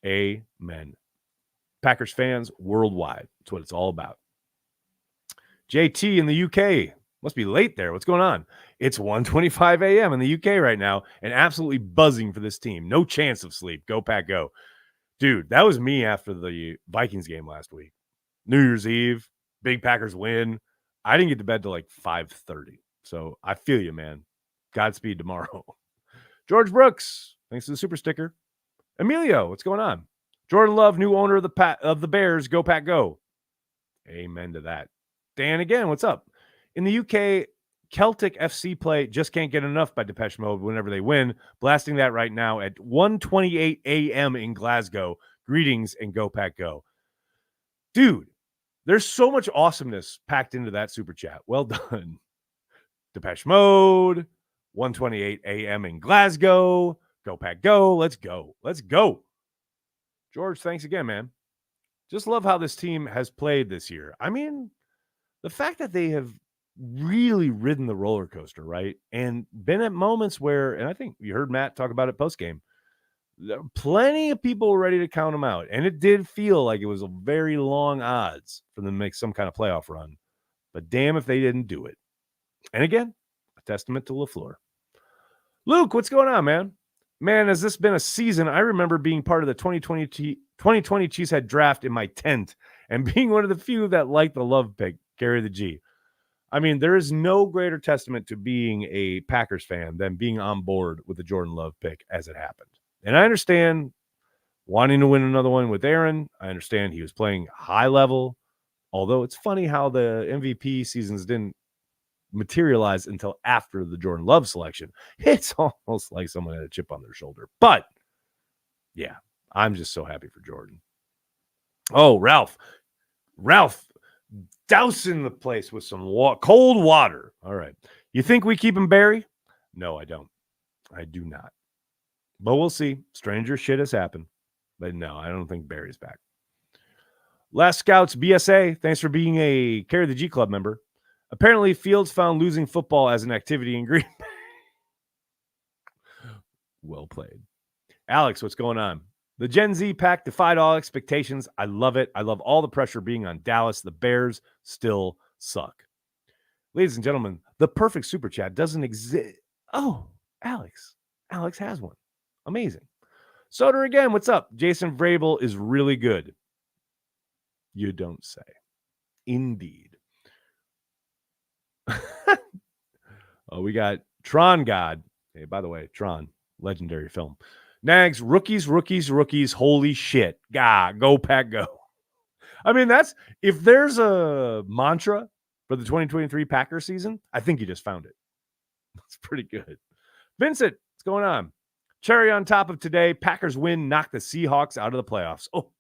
A: Amen. Packers fans worldwide. That's what it's all about. JT in the UK. Must be late there. What's going on? It's 1:25 a.m. in the UK right now and absolutely buzzing for this team. No chance of sleep. Go Pack Go. Dude, that was me after the Vikings game last week. New Year's Eve, big Packers win. I didn't get to bed till like 5:30. So I feel you, man. Godspeed tomorrow. George Brooks, thanks to the super sticker. Emilio, what's going on? Jordan Love, new owner of the Bears. Go Pack Go. Amen to that. Dan again, what's up? In the UK, Celtic FC play Just Can't Get Enough by Depeche Mode whenever they win. Blasting that right now at 1:28 a.m. in Glasgow. Greetings and Go Pack Go. Dude, there's so much awesomeness packed into that super chat. Well done. Depeche Mode, 1:28 a.m. in Glasgow. Go Pack Go. Let's go. Let's go. George, thanks again, man. Just love how this team has played this year. I mean, the fact that they have really ridden the roller coaster, right? And been at moments where, and I think you heard Matt talk about it post-game, plenty of people were ready to count them out. And it did feel like it was a very long odds for them to make some kind of playoff run. But damn if they didn't do it. And again, a testament to LaFleur. Luke, what's going on, man? Man, has this been a season? I remember being part of the 2020 Cheesehead draft in my tent and being one of the few that liked the love pick, Gary the G. I mean, there is no greater testament to being a Packers fan than being on board with the Jordan Love pick as it happened. And I understand wanting to win another one with Aaron. I understand he was playing high level, although it's funny how the MVP seasons didn't materialize until after the Jordan Love selection. It's almost like someone had a chip on their shoulder. But yeah, I'm just so happy for Jordan. Oh, Ralph dousing the place with some cold water. All right. You think we keep him Barry? No, I don't. I do not. But we'll see. Stranger shit has happened. But no, I don't think Barry's back. Last Scouts BSA, thanks for being a Carry the G Club member. Apparently, Fields found losing football as an activity in Green Bay. Well played. Alex, what's going on? The Gen Z pack defied all expectations. I love it. I love all the pressure being on Dallas. The Bears still suck. Ladies and gentlemen, the perfect super chat doesn't exist. Oh, Alex. Alex has one. Amazing. Soder again, what's up? Jason Vrabel is really good. You don't say. Indeed. Oh, we got Tron God. Hey, by the way, Tron, legendary film. Nags, rookies. Holy shit. God, go Pack, go. I mean, that's if there's a mantra for the 2023 Packers season, I think you just found it. That's pretty good. Vincent, what's going on? Cherry on top of today. Packers win, knock the Seahawks out of the playoffs. Oh,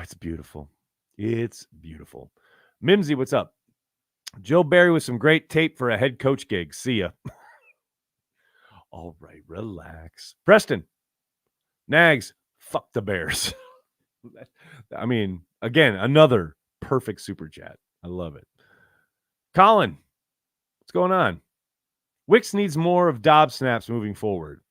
A: it's beautiful. It's beautiful. Mimsy, what's up? Joe Barry with some great tape for a head coach gig. See ya. All right, relax. Preston, Nags, fuck the Bears. I mean, again, another perfect super chat. I love it. Colin, what's going on? Wicks needs more of Dobbs snaps moving forward.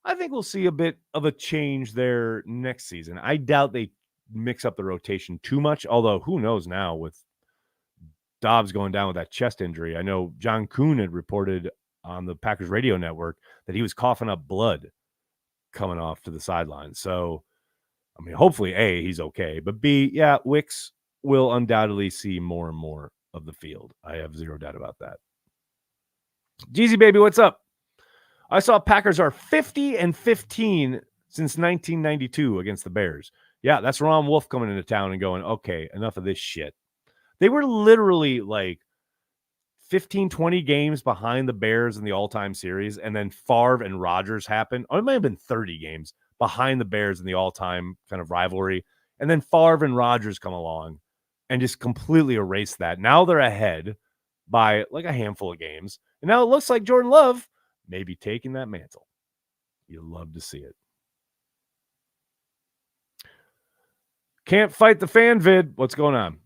A: I think we'll see a bit of a change there next season. I doubt they mix up the rotation too much, although who knows now with Dobbs going down with that chest injury. I know John Kuhn had reported on the Packers radio network that he was coughing up blood coming off to the sideline. So, I mean, hopefully, A, he's okay. But B, yeah, Wicks will undoubtedly see more and more of the field. I have zero doubt about that. Jeezy baby, what's up? I saw Packers are 50-15 since 1992 against the Bears. Yeah, that's Ron Wolf coming into town and going, okay, enough of this shit. They were literally like 15, 20 games behind the Bears in the all-time series, and then Favre and Rodgers happened. Or it might have been 30 games behind the Bears in the all-time kind of rivalry. And then Favre and Rodgers come along and just completely erase that. Now they're ahead by like a handful of games. And now it looks like Jordan Love may be taking that mantle. You love to see it. Can't fight the fan vid. What's going on?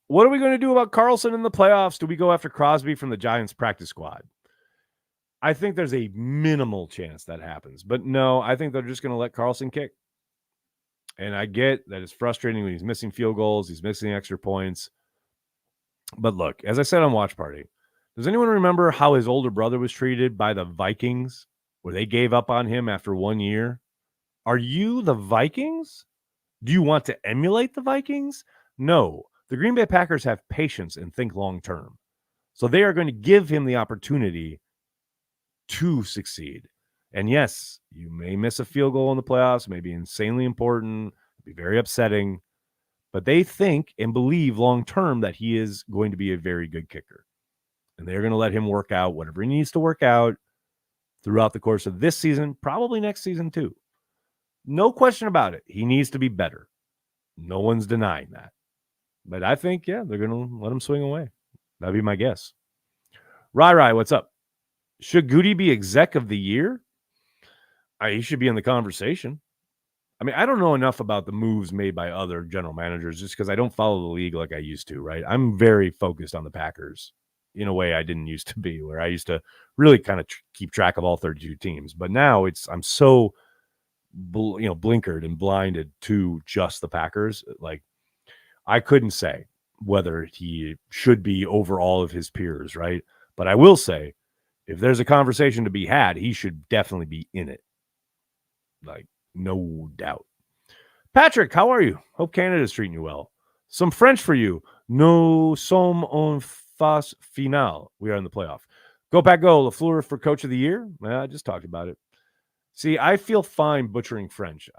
A: What are we going to do about Carlson in the playoffs? Do we go after Crosby from the Giants practice squad? I think there's a minimal chance that happens. But no, I think they're just going to let Carlson kick. And I get that it's frustrating when he's missing field goals, he's missing extra points. But look, as I said on Watch Party, does anyone remember how his older brother was treated by the Vikings, where they gave up on him after 1 year? Are you the Vikings? Do you want to emulate the Vikings? No. The Green Bay Packers have patience and think long-term. So they are going to give him the opportunity to succeed. And yes, you may miss a field goal in the playoffs, may be insanely important, be very upsetting, but they think and believe long-term that he is going to be a very good kicker. And they're going to let him work out whatever he needs to work out throughout the course of this season, probably next season too. No question about it. He needs to be better. No one's denying that. But I think, yeah, they're going to let him swing away. That'd be my guess. Rai, what's up? Should Goody be exec of the year? He should be in the conversation. I mean, I don't know enough about the moves made by other general managers just because I don't follow the league like I used to, right? I'm very focused on the Packers in a way I didn't used to be, where I used to really kind of keep track of all 32 teams. But now I'm so blinkered and blinded to just the Packers. Like, I couldn't say whether he should be over all of his peers, right? But I will say If there's a conversation to be had, he should definitely be in it. Like, no doubt. Patrick, how are you? Hope Canada's treating you well. Some French for you. Nous sommes en phase finale. We are in the playoff. Go Pack Go. LaFleur for Coach of the Year. I just talked about it. See, I feel fine butchering French.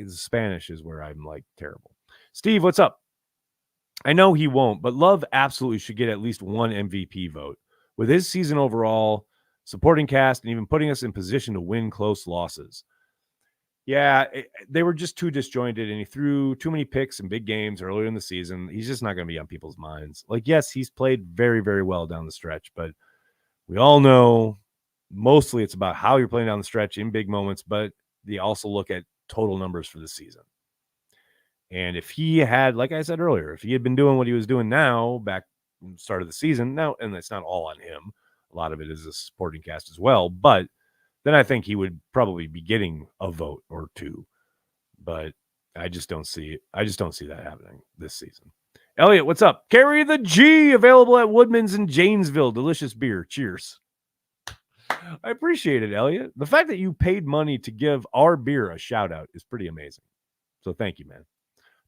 A: Spanish is where I'm like terrible. Steve, what's up? I know he won't, but Love absolutely should get at least one MVP vote. With his season overall, supporting cast, and even putting us in position to win close losses. Yeah, they were just too disjointed, and he threw too many picks in big games earlier in the season. He's just not going to be on people's minds. Like, yes, he's played very, very well down the stretch, but we all know mostly it's about how you're playing down the stretch in big moments, but they also look at total numbers for the season. And if he had, like I said earlier, if he had been doing what he was doing now back in the start of the season, now, and it's not all on him, a lot of it is a supporting cast as well, but then I think he would probably be getting a vote or two. But I just don't see it. I just don't see that happening this season. Elliot, what's up? Carry the G, available at Woodman's in Janesville. Delicious beer. Cheers. I appreciate it, Elliot. The fact that you paid money to give our beer a shout out is pretty amazing. So thank you, man.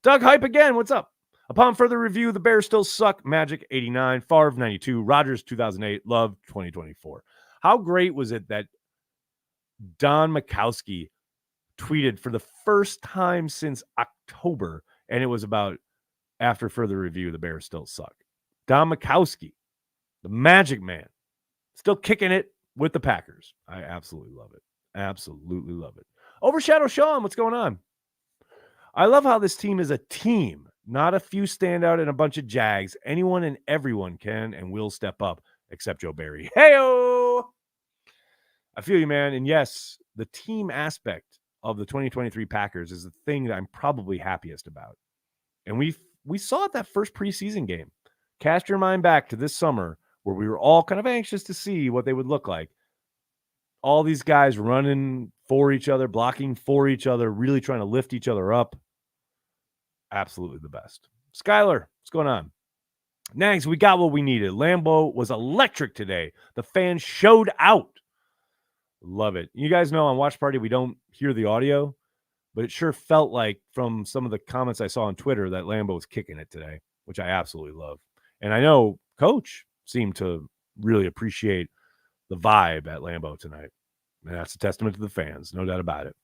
A: Doug Hype again. What's up? Upon further review, the Bears still suck. Magic 89, Favre 92, Rodgers 2008, Love 2024. How great was it that Don Mikowski tweeted for the first time since October, and it was about after further review, the Bears still suck. Don Mikowski, the Magic Man, still kicking it with the Packers. I absolutely love it. Absolutely love it. Overshadow Sean, what's going on? I love how this team is a team, not a few standout and a bunch of Jags. Anyone and everyone can and will step up, except Joe Barry. Hey-o! I feel you, man. And yes, the team aspect of the 2023 Packers is the thing that I'm probably happiest about. And we saw it that first preseason game. Cast your mind back to this summer where we were all kind of anxious to see what they would look like. All these guys running for each other, blocking for each other, really trying to lift each other up. Absolutely the best. Skylar, what's going on? Nags, we got what we needed. Lambeau was electric today. The fans showed out. Love it. You guys know on Watch Party, we don't hear the audio, but it sure felt like from some of the comments I saw on Twitter that Lambeau was kicking it today, which I absolutely love. And I know Coach seemed to really appreciate the vibe at Lambeau tonight. And that's a testament to the fans, no doubt about it.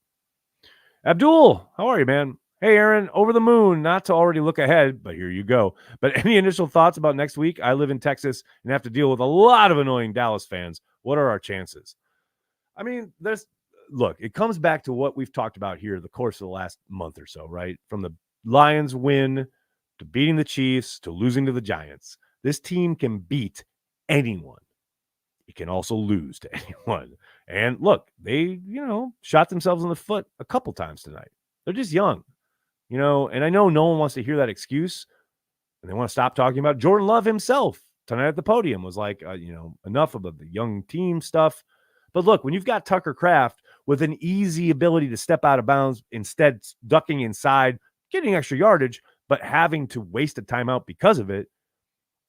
A: Abdul, how are you, man? Hey, Aaron, over the moon, not to already look ahead, but here you go. But any initial thoughts about next week? I live in Texas and have to deal with a lot of annoying Dallas fans. What are our chances? I mean, look, it comes back to what we've talked about here the course of the last month or so, right? From the Lions win to beating the Chiefs to losing to the Giants. This team can beat anyone. It can also lose to anyone. And look, they, shot themselves in the foot a couple times tonight. They're just young, and I know no one wants to hear that excuse. And they want to stop talking about Jordan Love himself tonight at the podium was like, enough about the young team stuff. But look, when you've got Tucker Kraft with an easy ability to step out of bounds, instead ducking inside, getting extra yardage, but having to waste a timeout because of it,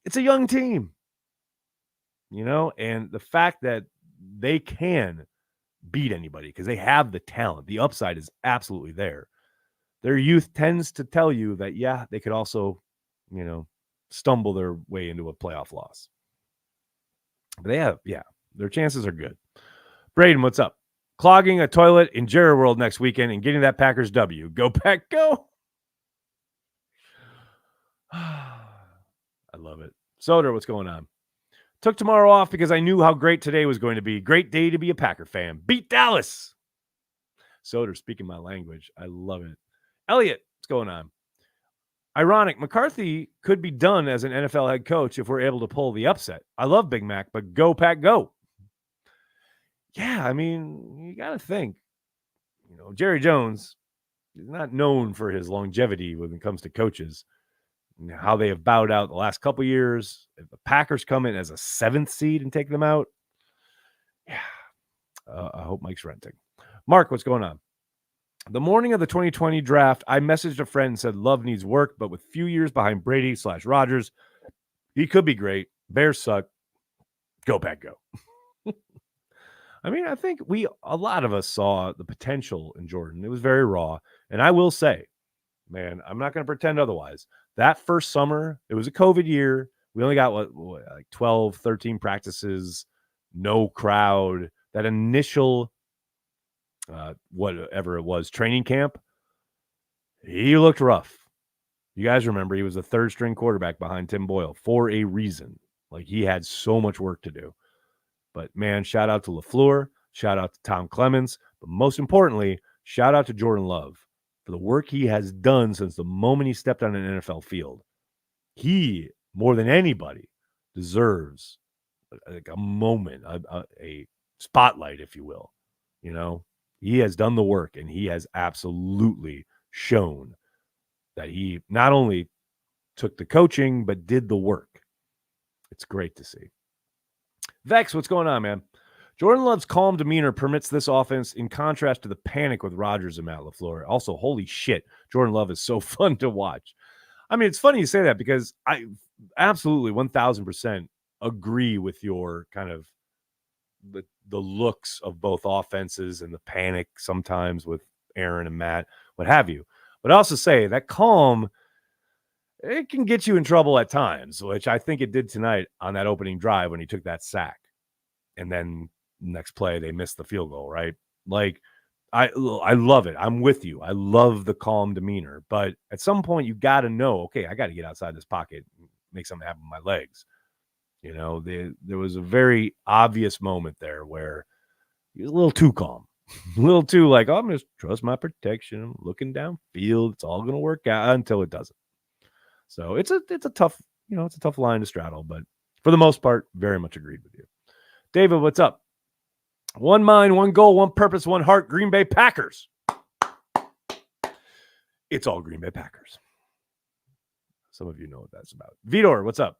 A: it's a young team, and the fact that they can beat anybody because they have the talent, the upside is absolutely there. Their youth tends to tell you that, yeah, they could also, stumble their way into a playoff loss. But their chances are good. Braden, what's up? Clogging a toilet in Jerry World next weekend and getting that Packers W. Go Pack, go. I love it. Soder, what's going on? Took tomorrow off because I knew how great today was going to be. Great day to be a Packer fan. Beat Dallas. Soder, speaking my language. I love it. Elliot, what's going on? Ironic, McCarthy could be done as an NFL head coach if we're able to pull the upset. I love Big Mac, but go Pack, go. Yeah, I mean, you got to think, Jerry Jones is not known for his longevity when it comes to coaches. How they have bowed out the last couple years. If the Packers come in as a 7th seed and take them out, I hope Mike's renting. Mark, what's going on? The morning of the 2020 draft, I messaged a friend and said Love needs work, but with few years behind Brady/Rodgers, he could be great. Bears suck. Go Pack, go. I mean, I think a lot of us saw the potential in Jordan. It was very raw. And I will say, man, I'm not going to pretend otherwise. That first summer, it was a COVID year. We only got like 12, 13 practices, no crowd. That initial, whatever it was, training camp, he looked rough. You guys remember he was the third string quarterback behind Tim Boyle for a reason. Like, he had so much work to do. But man, shout out to LaFleur, shout out to Tom Clements, but most importantly, shout out to Jordan Love for the work he has done since the moment he stepped on an NFL field. He, more than anybody, deserves like a moment, a spotlight, if you will. You know, he has done the work, and he has absolutely shown that he not only took the coaching, but did the work. It's great to see. Vex, what's going on, man? Jordan Love's calm demeanor permits this offense in contrast to the panic with Rodgers and Matt LaFleur. Also, holy shit, Jordan Love is so fun to watch. I mean, it's funny you say that because I absolutely 1,000% agree with your kind of the looks of both offenses and the panic sometimes with Aaron and Matt, what have you. But I also say that calm, it can get you in trouble at times, which I think it did tonight on that opening drive when he took that sack. And then next play, they missed the field goal, right? Like, I love it. I'm with you. I love the calm demeanor. But at some point, you got to know, okay, I got to get outside this pocket and make something happen with my legs. You know, there was a very obvious moment there where he was a little too calm. A little too like, oh, I'm just trust my protection. I'm looking downfield. It's all going to work out until it doesn't. So it's a tough, it's a tough line to straddle, but for the most part, very much agreed with you. David, what's up? One mind, one goal, one purpose, one heart, Green Bay Packers. It's all Green Bay Packers. Some of you know what that's about. Vitor, what's up?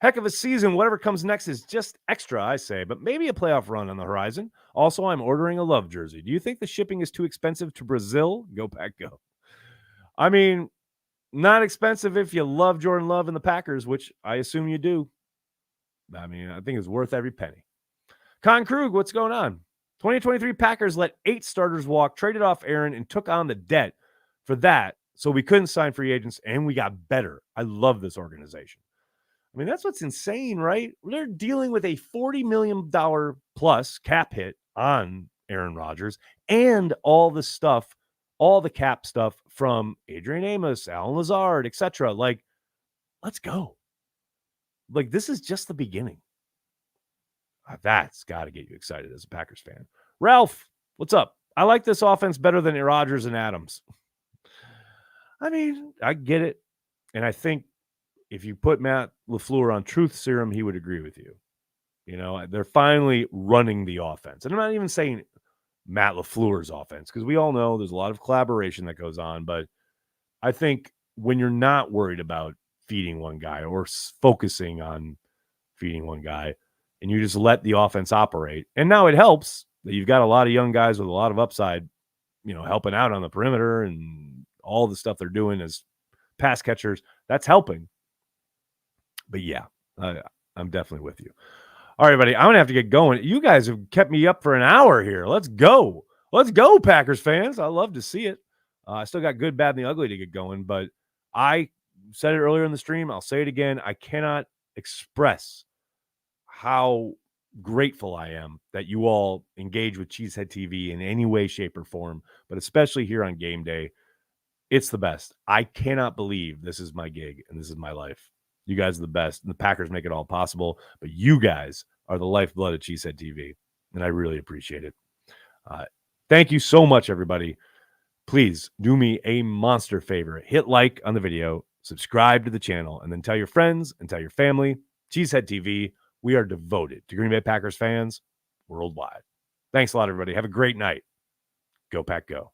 A: Heck of a season. Whatever comes next is just extra, I say, but maybe a playoff run on the horizon. Also, I'm ordering a Love jersey. Do you think the shipping is too expensive to Brazil? Go Pack, go. I mean, not expensive if you love Jordan Love and the Packers, which I assume you do. I mean, I think it's worth every penny. Con Krug, what's going on? 2023 Packers let 8 starters walk, traded off Aaron, and took on the debt for that, so we couldn't sign free agents, and we got better. I love this organization. I mean, that's what's insane, right? They're dealing with a $40 million plus cap hit on Aaron Rodgers and all the stuff, all the cap stuff from Adrian Amos, Alan Lazard, etc. Like, let's go. Like, this is just the beginning. That's got to get you excited as a Packers fan. Ralph, what's up? I like this offense better than Rodgers and Adams. I mean, I get it. And I think if you put Matt LaFleur on truth serum, he would agree with you. You know, they're finally running the offense. And I'm not even saying Matt LaFleur's offense, because we all know there's a lot of collaboration that goes on. But I think when you're not worried about feeding one guy or focusing on feeding one guy, and you just let the offense operate, and now it helps that you've got a lot of young guys with a lot of upside, helping out on the perimeter and all the stuff they're doing as pass catchers. That's helping. But yeah, I'm definitely with you. All right, buddy, I'm going to have to get going. You guys have kept me up for an hour here. Let's go. Let's go, Packers fans. I love to see it. I still got good, bad, and the ugly to get going, but I said it earlier in the stream. I'll say it again. I cannot express how grateful I am that you all engage with Cheesehead TV in any way, shape, or form, but especially here on game day. It's the best. I cannot believe this is my gig and this is my life. You guys are the best, and the Packers make it all possible, but you guys are the lifeblood of Cheesehead TV, and I really appreciate it. Thank you so much, everybody. Please do me a monster favor. Hit like on the video, subscribe to the channel, and then tell your friends and tell your family. Cheesehead TV, we are devoted to Green Bay Packers fans worldwide. Thanks a lot, everybody. Have a great night. Go Pack, go.